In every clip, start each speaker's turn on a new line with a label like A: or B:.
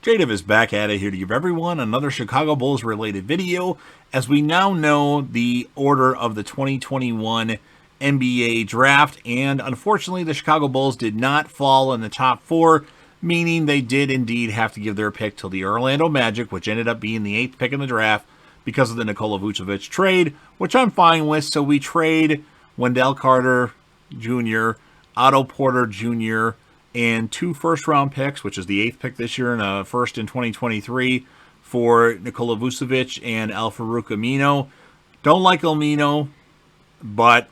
A: JDiv is back at it here to give everyone another Chicago Bulls related video, as we now know the order of the 2021 NBA draft, and unfortunately the Chicago Bulls did not fall in the top 4, meaning they did indeed have to give their pick to the Orlando Magic, which ended up being the 8th pick in the draft because of the Nikola Vucevic trade, which I'm fine with. So we trade Wendell Carter Jr., Otto Porter Jr., and 2 first-round picks, which is the 8th pick this year and a first in 2023 for Nikola Vucevic and Al-Farouq Amino. Don't like Amino, but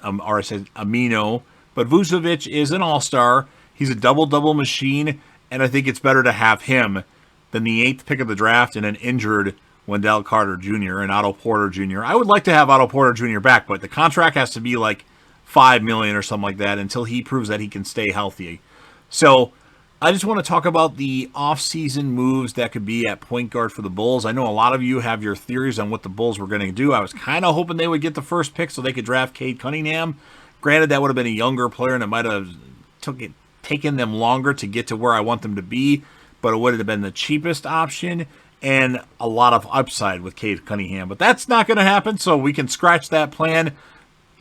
A: or I said Amino, but Vucevic is an all-star. He's a double-double machine, and I think it's better to have him than the 8th pick of the draft and an injured Wendell Carter Jr. and Otto Porter Jr. I would like to have Otto Porter Jr. back, but the contract has to be like $5 million or something like that until he proves that he can stay healthy. So I just want to talk about the off-season moves that could be at point guard for the Bulls. I know a lot of you have your theories on what the Bulls were going to do. I was kind of hoping they would get the first pick so they could draft Cade Cunningham. Granted, that would have been a younger player and it might have taken them longer to get to where I want them to be, but it would have been the cheapest option and a lot of upside with Cade Cunningham. But that's not going to happen, so we can scratch that plan.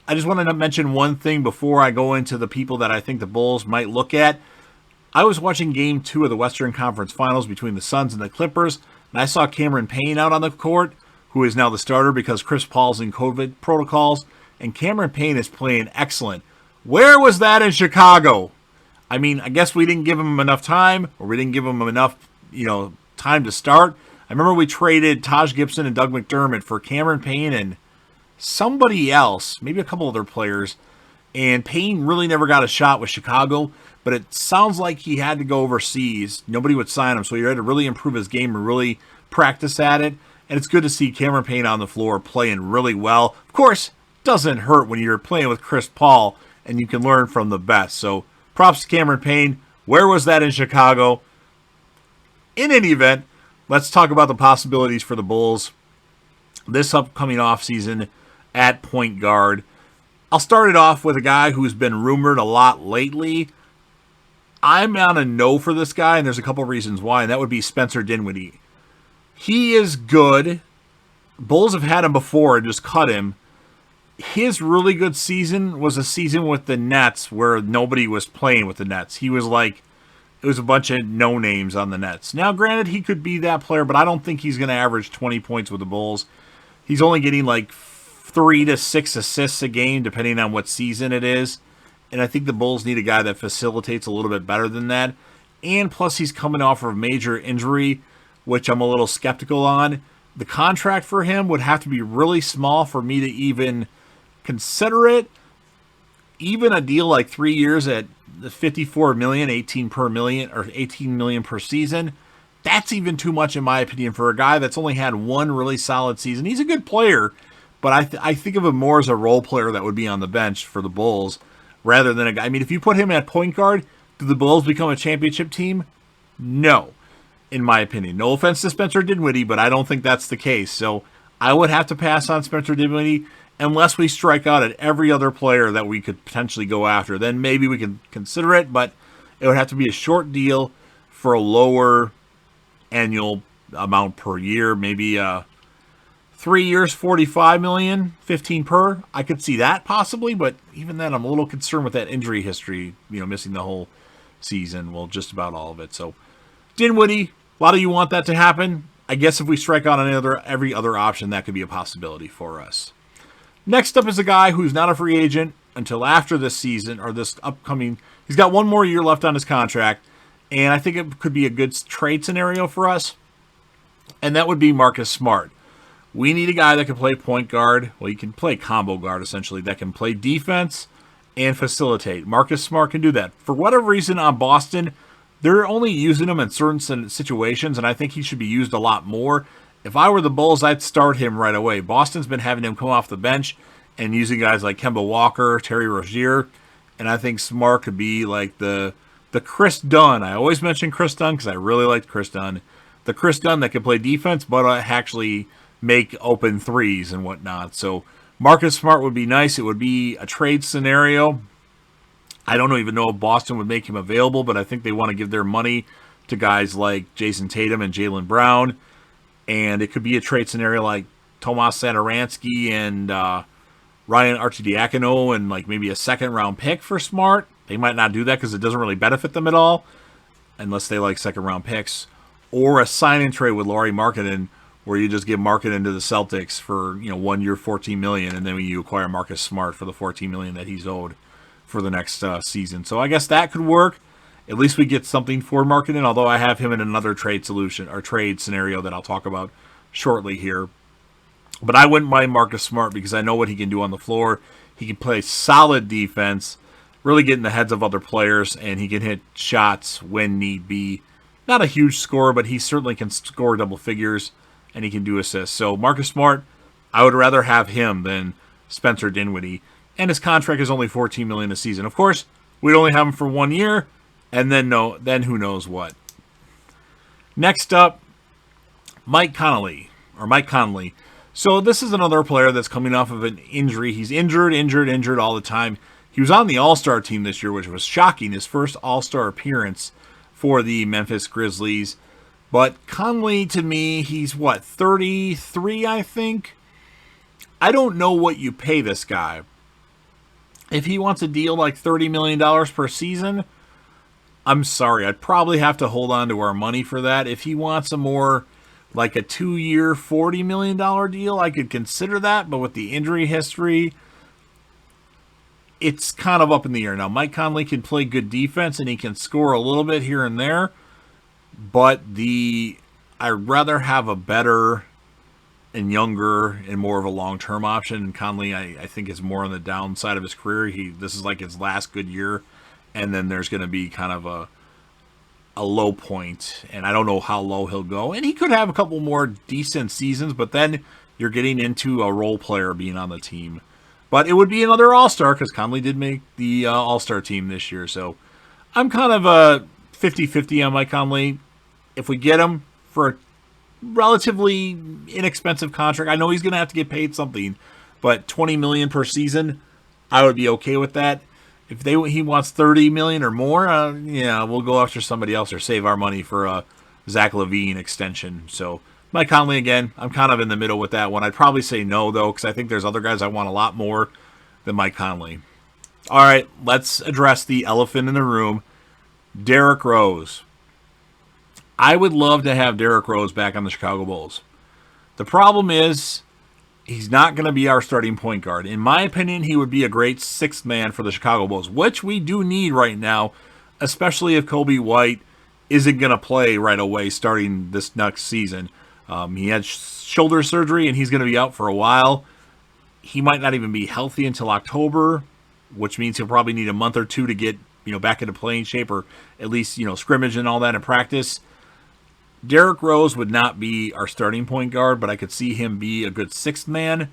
A: I just wanted to mention one thing before I go into the people that I think the Bulls might look at. I was watching Game 2 of the Western Conference Finals between the Suns and the Clippers, and I saw Cameron Payne out on the court, who is now the starter because Chris Paul's in COVID protocols, and Cameron Payne is playing excellent. Where was that in Chicago? I mean, I guess we didn't give him enough time, or we didn't give him enough, time to start. I remember we traded Taj Gibson and Doug McDermott for Cameron Payne and somebody else, maybe a couple other players, and Payne really never got a shot with Chicago, but it sounds like he had to go overseas. Nobody would sign him, so he had to really improve his game and really practice at it, and it's good to see Cameron Payne on the floor playing really well. Of course, doesn't hurt when you're playing with Chris Paul, and you can learn from the best. So props to Cameron Payne. Where was that in Chicago? In any event, let's talk about the possibilities for the Bulls this upcoming offseason at point guard. I'll start it off with a guy who's been rumored a lot lately. I'm on a no for this guy, and there's a couple reasons why, and that would be Spencer Dinwiddie. He is good. Bulls have had him before and just cut him. His really good season was a season with the Nets where nobody was playing with the Nets. He was like, it was a bunch of no-names on the Nets. Now, granted, he could be that player, but I don't think he's going to average 20 points with the Bulls. He's only getting like 3 to 6 assists a game, depending on what season it is. And I think the Bulls need a guy that facilitates a little bit better than that. And plus, he's coming off of a major injury, which I'm a little skeptical on. The contract for him would have to be really small for me to even consider it. Even a deal like 3 years at $54 million, 18 per million, or 18 million per season, that's even too much in my opinion for a guy that's only had one really solid season. He's a good player, but I think of him more as a role player that would be on the bench for the Bulls rather than a guy. I mean, if you put him at point guard, do the Bulls become a championship team? No, in my opinion. No offense to Spencer Dinwiddie, but I don't think that's the case. So I would have to pass on Spencer Dinwiddie unless we strike out at every other player that we could potentially go after. Then maybe we can consider it, but it would have to be a short deal for a lower annual amount per year. Maybe 3 years, 45 million, 15 per. I could see that possibly, but even then I'm a little concerned with that injury history, missing the whole season. Well, just about all of it. So Dinwiddie, a lot of you want that to happen. I guess if we strike out on every other option, that could be a possibility for us. Next up is a guy who's not a free agent until after this season, or this upcoming. He's got one more year left on his contract, and I think it could be a good trade scenario for us, and that would be Marcus Smart. We need a guy that can play point guard. Well, he can play combo guard, essentially, that can play defense and facilitate. Marcus Smart can do that. For whatever reason, on Boston, they're only using him in certain situations, and I think he should be used a lot more. If I were the Bulls, I'd start him right away. Boston's been having him come off the bench and using guys like Kemba Walker, Terry Rozier, and I think Smart could be like the Chris Dunn. I always mention Chris Dunn because I really liked Chris Dunn. The Chris Dunn that can play defense, but actually make open threes and whatnot. So Marcus Smart would be nice. It would be a trade scenario. I don't even know if Boston would make him available, but I think they want to give their money to guys like Jason Tatum and Jaylen Brown. And it could be a trade scenario like Tomas Satoransky and Ryan Arcidiacono and like maybe a second-round pick for Smart. They might not do that because it doesn't really benefit them at all unless they like second-round picks. Or a sign-in trade with Lauri Markkanen where you just give Markkanen to the Celtics for 1 year, $14 million, and then you acquire Marcus Smart for the $14 million that he's owed for the next season. So I guess that could work. At least we get something for Markkanen, although I have him in another trade solution or trade scenario that I'll talk about shortly here. But I wouldn't mind Marcus Smart because I know what he can do on the floor. He can play solid defense, really get in the heads of other players, and he can hit shots when need be. Not a huge scorer, but he certainly can score double figures, and he can do assists. So Marcus Smart, I would rather have him than Spencer Dinwiddie. And his contract is only $14 million a season. Of course, we'd only have him for 1 year, and then who knows what. Next up, Mike Conley. So this is another player that's coming off of an injury. He's injured all the time. He was on the All-Star team this year, which was shocking. His first All-Star appearance for the Memphis Grizzlies. But Conley, to me, he's 33, I think? I don't know what you pay this guy. If he wants a deal like $30 million per season, I'm sorry. I'd probably have to hold on to our money for that. If he wants a more like a 2-year, $40 million deal, I could consider that. But with the injury history, it's kind of up in the air. Now, Mike Conley can play good defense, and he can score a little bit here and there. But I'd rather have a better and younger and more of a long-term option. And Conley, I think, is more on the downside of his career. This is like his last good year, and then there's going to be kind of a low point, and I don't know how low he'll go. And he could have a couple more decent seasons, but then you're getting into a role player being on the team. But it would be another All-Star because Conley did make the All-Star team this year. So I'm kind of a 50-50 on Mike Conley. If we get him for a relatively inexpensive contract, I know he's going to have to get paid something, but $20 million per season, I would be okay with that. If he wants $30 million or more, we'll go after somebody else or save our money for a Zach LaVine extension. So Mike Conley, again, I'm kind of in the middle with that one. I'd probably say no, though, because I think there's other guys I want a lot more than Mike Conley. All right, let's address the elephant in the room, Derrick Rose. I would love to have Derrick Rose back on the Chicago Bulls. The problem is he's not going to be our starting point guard. In my opinion, he would be a great sixth man for the Chicago Bulls, which we do need right now, especially if Coby White isn't going to play right away starting this next season. He had shoulder surgery, and he's going to be out for a while. He might not even be healthy until October, which means he'll probably need a month or two to get back into playing shape, or at least scrimmage and all that in practice. Derrick Rose would not be our starting point guard, but I could see him be a good sixth man.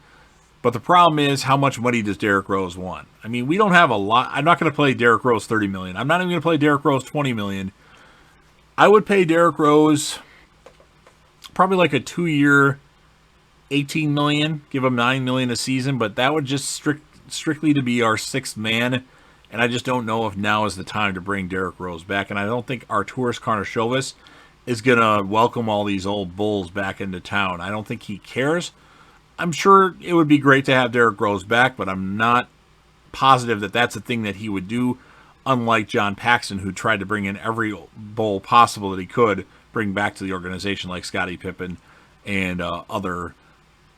A: But the problem is, how much money does Derrick Rose want? I mean, we don't have a lot. I'm not going to play Derrick Rose $30 million. I'm not even going to play Derrick Rose $20 million. I would pay Derrick Rose probably like a 2-year, $18 million, give him $9 million a season, but that would just strictly to be our sixth man. And I just don't know if now is the time to bring Derrick Rose back. And I don't think Arturas Karnisovas is going to welcome all these old Bulls back into town. I don't think he cares. I'm sure it would be great to have Derrick Rose back, but I'm not positive that that's a thing that he would do, unlike John Paxson, who tried to bring in every Bull possible that he could bring back to the organization, like Scottie Pippen and other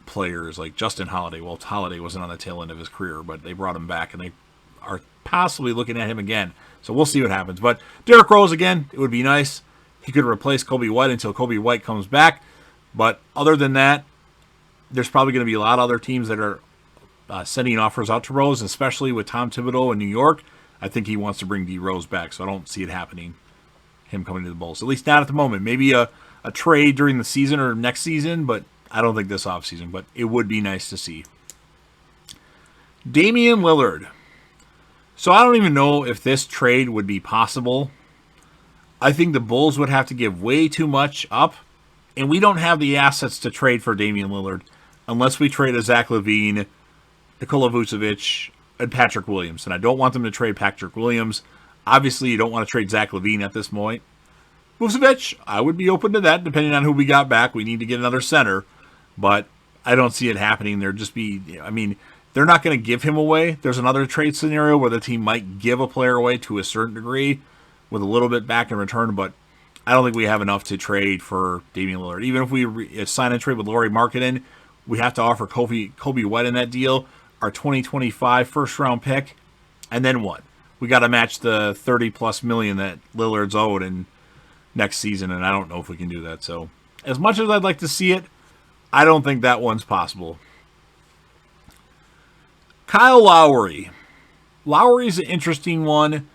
A: players like Justin Holiday. Well, Holiday wasn't on the tail end of his career, but they brought him back, and they are possibly looking at him again. So we'll see what happens. But Derrick Rose, again, it would be nice. He could replace Coby White until Coby White comes back. But other than that, there's probably going to be a lot of other teams that are sending offers out to Rose, especially with Tom Thibodeau in New York. I think he wants to bring D. Rose back, so I don't see it happening, him coming to the Bulls. At least not at the moment. Maybe a trade during the season or next season, but I don't think this offseason. But it would be nice to see. Damian Lillard. So I don't even know if this trade would be possible. I think the Bulls would have to give way too much up, and we don't have the assets to trade for Damian Lillard unless we trade a Zach LaVine, Nikola Vucevic, and Patrick Williams. And I don't want them to trade Patrick Williams. Obviously, you don't want to trade Zach LaVine at this point. Vucevic, I would be open to that, depending on who we got back. We need to get another center, but I don't see it happening. They're not going to give him away. There's another trade scenario where the team might give a player away to a certain degree with a little bit back in return, but I don't think we have enough to trade for Damian Lillard. Even if we sign and trade with Lauri Markkanen, we have to offer Kobe White in that deal, our 2025 first-round pick, and then what? We got to match the $30+ million that Lillard's owed in next season, and I don't know if we can do that. So, as much as I'd like to see it, I don't think that one's possible. Kyle Lowry. Lowry's an interesting one.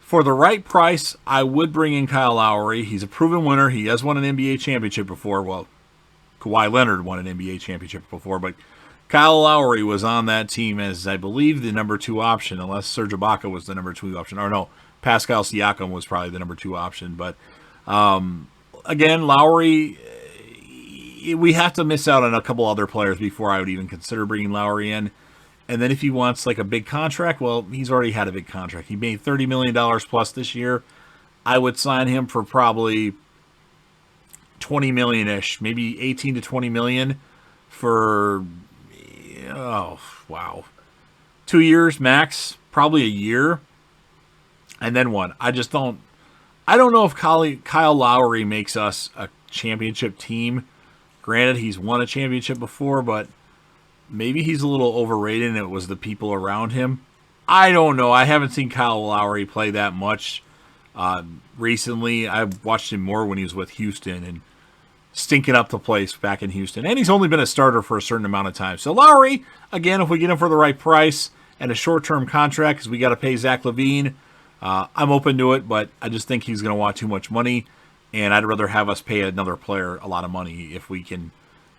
A: For the right price, I would bring in Kyle Lowry. He's a proven winner. He has won an NBA championship before. Well, Kawhi Leonard won an NBA championship before, but Kyle Lowry was on that team as, I believe, the number 2 option, unless Serge Ibaka was the number 2 option. Or no, Pascal Siakam was probably the number 2 option. But again, Lowry, we have to miss out on a couple other players before I would even consider bringing Lowry in. And then if he wants like a big contract, well, he's already had a big contract. He made $30 million plus this year. I would sign him for probably $20 million-ish, maybe 18 to 20 million for, 2 years max, probably a year. And then what? I don't know if Kyle Lowry makes us a championship team. Granted, he's won a championship before, but maybe he's a little overrated and it was the people around him. I don't know. I haven't seen Kyle Lowry play that much recently. I've watched him more when he was with Houston and stinking up the place back in Houston. And he's only been a starter for a certain amount of time. So Lowry, again, if we get him for the right price and a short-term contract because we got to pay Zach LaVine, I'm open to it, but I just think he's going to want too much money, and I'd rather have us pay another player a lot of money if we can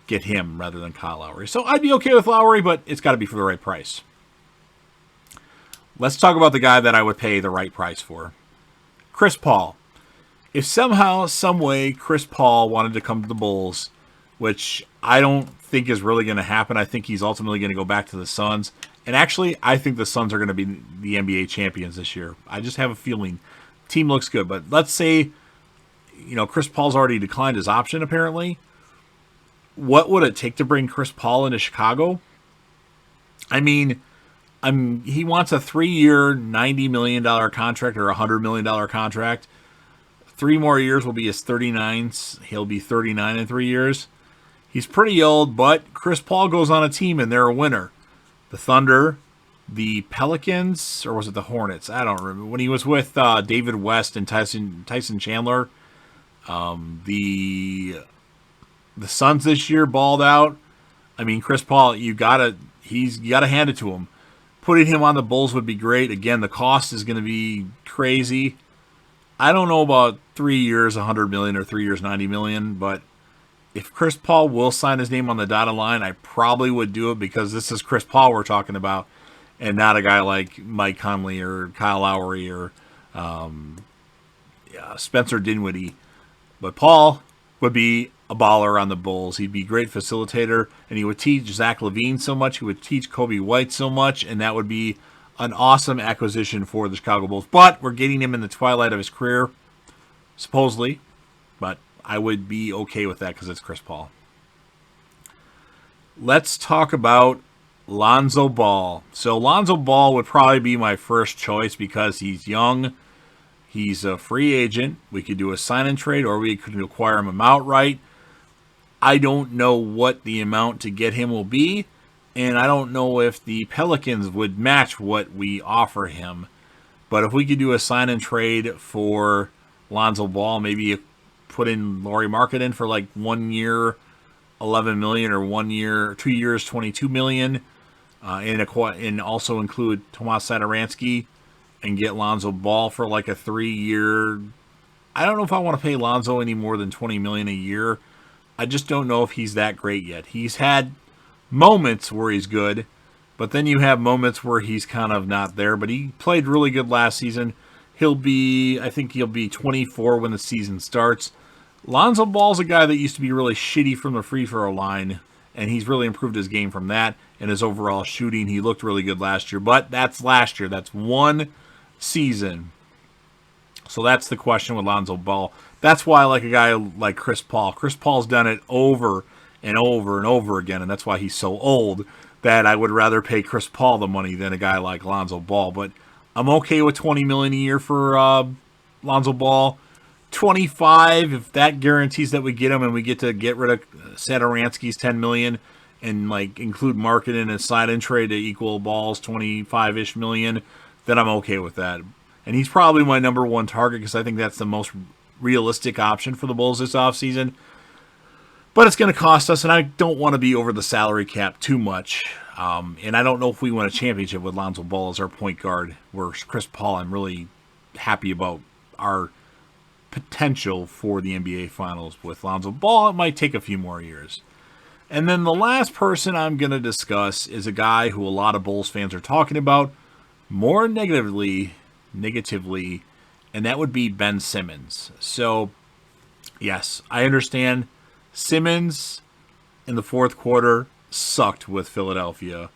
A: get him rather than Kyle Lowry. So I'd be okay with Lowry, but it's got to be for the right price. Let's talk about the guy that I would pay the right price for. Chris Paul. If somehow, some way, Chris Paul wanted to come to the Bulls, which I don't think is really going to happen. I think he's ultimately going to go back to the Suns. And actually, I think the Suns are going to be the NBA champions this year. I just have a feeling. Team looks good. But let's say, Chris Paul's already declined his option, apparently. What would it take to bring Chris Paul into Chicago? I mean, he wants a 3-year, $90 million contract or a $100 million contract. 3 more years will be his 39s. He'll be 39 in 3 years. He's pretty old, but Chris Paul goes on a team and they're a winner. The Thunder, the Pelicans, or was it the Hornets? I don't remember. When he was with David West and Tyson Chandler, the Suns this year balled out. I mean, Chris Paul, you gotta hand it to him. Putting him on the Bulls would be great. Again, the cost is going to be crazy. I don't know about 3 years, $100 million, or 3 years, $90 million, but if Chris Paul will sign his name on the dotted line, I probably would do it because this is Chris Paul we're talking about, and not a guy like Mike Conley or Kyle Lowry or Spencer Dinwiddie. But Paul would be a baller on the Bulls. He'd be a great facilitator, and he would teach Zach LaVine so much. He would teach Kobe White so much, and that would be an awesome acquisition for the Chicago Bulls. But we're getting him in the twilight of his career, supposedly. But I would be okay with that because it's Chris Paul. Let's talk about Lonzo Ball. So Lonzo Ball would probably be my first choice because he's young. He's a free agent. We could do a sign and trade, or we could acquire him outright. I don't know what the amount to get him will be, and I don't know if the Pelicans would match what we offer him. But if we could do a sign and trade for Lonzo Ball, maybe put in Lauri Markkanen for like 1 year, $11 million, or 2 years, $22 million, and also include Tomas Satoransky and get Lonzo Ball for like a 3-year. I don't know if I want to pay Lonzo any more than $20 million a year. I just don't know if he's that great yet. He's had moments where he's good, but then you have moments where he's kind of not there. But he played really good last season. I think he'll be 24 when the season starts. Lonzo Ball's a guy that used to be really shitty from the free throw line, and he's really improved his game from that and his overall shooting. He looked really good last year, but that's last year. That's one season. So that's the question with Lonzo Ball. That's why I like a guy like Chris Paul. Chris Paul's done it over and over and over again, and that's why he's so old that I would rather pay Chris Paul the money than a guy like Lonzo Ball. But I'm okay with $20 million a year for Lonzo Ball. 25 if that guarantees that we get him and we get to get rid of Satoransky's $10 million and like include marketing and sign and trade to equal Ball's 25-ish million, then I'm okay with that. And he's probably my number one target because I think that's the most realistic option for the Bulls this offseason. But it's going to cost us, and I don't want to be over the salary cap too much. And I don't know if we win a championship with Lonzo Ball as our point guard, where Chris Paul, I'm really happy about our potential for the NBA Finals. With Lonzo Ball, it might take a few more years. And then the last person I'm going to discuss is a guy who a lot of Bulls fans are talking about more negatively, and that would be Ben Simmons. So, yes, I understand Simmons in the fourth quarter sucked with Philadelphia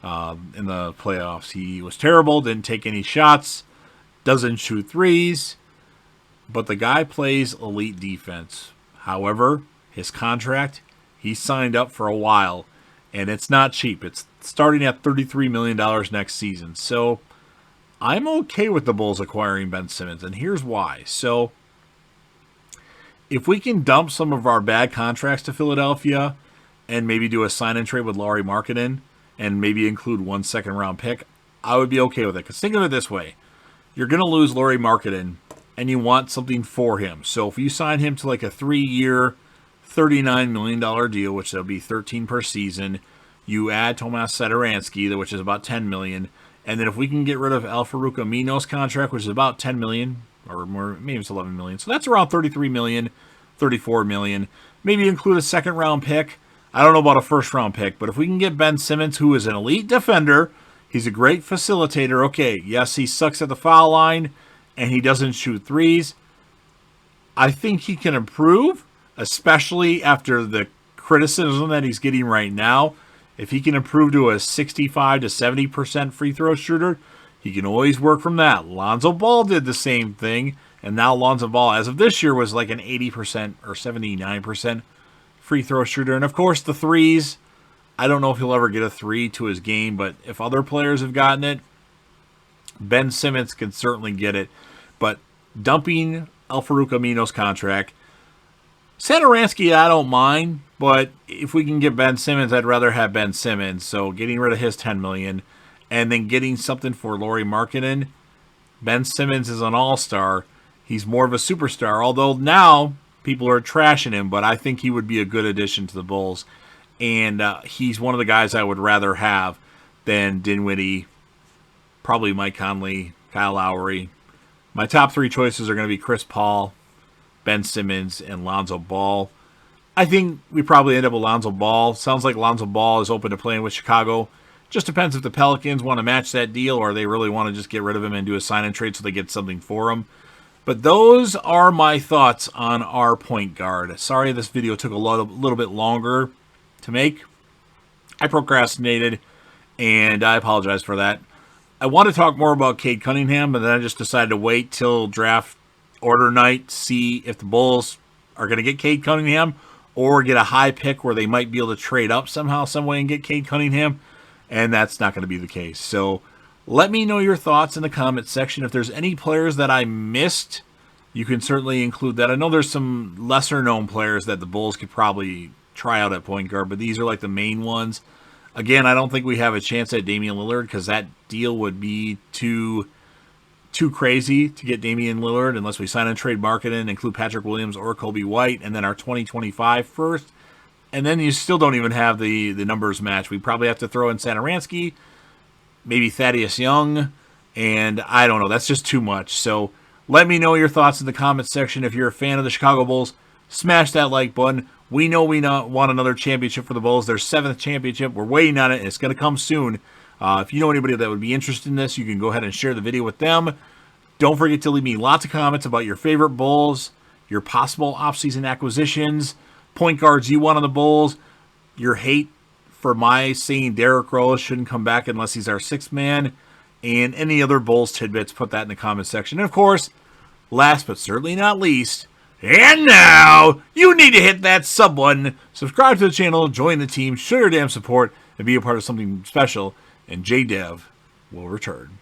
A: in the playoffs. He was terrible, didn't take any shots, doesn't shoot threes, but the guy plays elite defense. However, his contract, he signed up for a while, and it's not cheap. It's starting at $33 million next season. So I'm okay with the Bulls acquiring Ben Simmons, and here's why. So if we can dump some of our bad contracts to Philadelphia and maybe do a sign and trade with Lauri Markkanen and maybe include 1 second-round pick, I would be okay with it. Because think of it this way. You're going to lose Lauri Markkanen, and you want something for him. So if you sign him to like a 3-year, $39 million deal, which will be $13 per season, you add Tomas Satoransky, which is about $10 million, and then if we can get rid of Al-Farouq Amino's contract, which is about $10 million, or more, maybe it's $11 million, so that's around $33 million, $34 million. Maybe include a second-round pick. I don't know about a first-round pick, but if we can get Ben Simmons, who is an elite defender, he's a great facilitator. Okay, yes, he sucks at the foul line, and he doesn't shoot threes. I think he can improve, especially after the criticism that he's getting right now. If he can improve to a 65 to 70% free throw shooter, he can always work from that. Lonzo Ball did the same thing, and now Lonzo Ball, as of this year, was like an 80% or 79% free throw shooter. And of course, the threes, I don't know if he'll ever get a three to his game, but if other players have gotten it, Ben Simmons can certainly get it. But dumping Al-Farouq Amino's contract, Satoransky, I don't mind, but if we can get Ben Simmons, I'd rather have Ben Simmons. So getting rid of his $10 million and then getting something for Lauri Markkanen. Ben Simmons is an all-star. He's more of a superstar, although now people are trashing him, but I think he would be a good addition to the Bulls. And he's one of the guys I would rather have than Dinwiddie, probably Mike Conley, Kyle Lowry. My top three choices are going to be Chris Paul, Ben Simmons, and Lonzo Ball. I think we probably end up with Lonzo Ball. Sounds like Lonzo Ball is open to playing with Chicago. Just depends if the Pelicans want to match that deal or they really want to just get rid of him and do a sign and trade so they get something for him. But those are my thoughts on our point guard. Sorry this video took a little bit longer to make. I procrastinated, and I apologize for that. I want to talk more about Cade Cunningham, but then I just decided to wait till draft order night to see if the Bulls are going to get Cade Cunningham or get a high pick where they might be able to trade up somehow, some way, and get Cade Cunningham, and that's not going to be the case. So let me know your thoughts in the comments section. If there's any players that I missed, you can certainly include that. I know there's some lesser-known players that the Bulls could probably try out at point guard, but these are like the main ones. Again, I don't think we have a chance at Damian Lillard because that deal would be too crazy to get Damian Lillard unless we sign and trade Markkanen, include Patrick Williams or Kobe White, and then our 2025 first. And then you still don't even have the numbers match. We probably have to throw in Satoransky, maybe Thaddeus Young, and I don't know. That's just too much. So let me know your thoughts in the comments section. If you're a fan of the Chicago Bulls, smash that like button. We know we want another championship for the Bulls. Their 7th championship. We're waiting on it, and it's going to come soon. If you know anybody that would be interested in this, you can go ahead and share the video with them. Don't forget to leave me lots of comments about your favorite Bulls, your possible offseason acquisitions, point guards you want on the Bulls, your hate for my saying Derrick Rose shouldn't come back unless he's our 6th man, and any other Bulls tidbits, put that in the comment section. And of course, last but certainly not least, And now, you need to hit that sub button, subscribe to the channel, join the team, show your damn support, and be a part of something special, and JDev will return.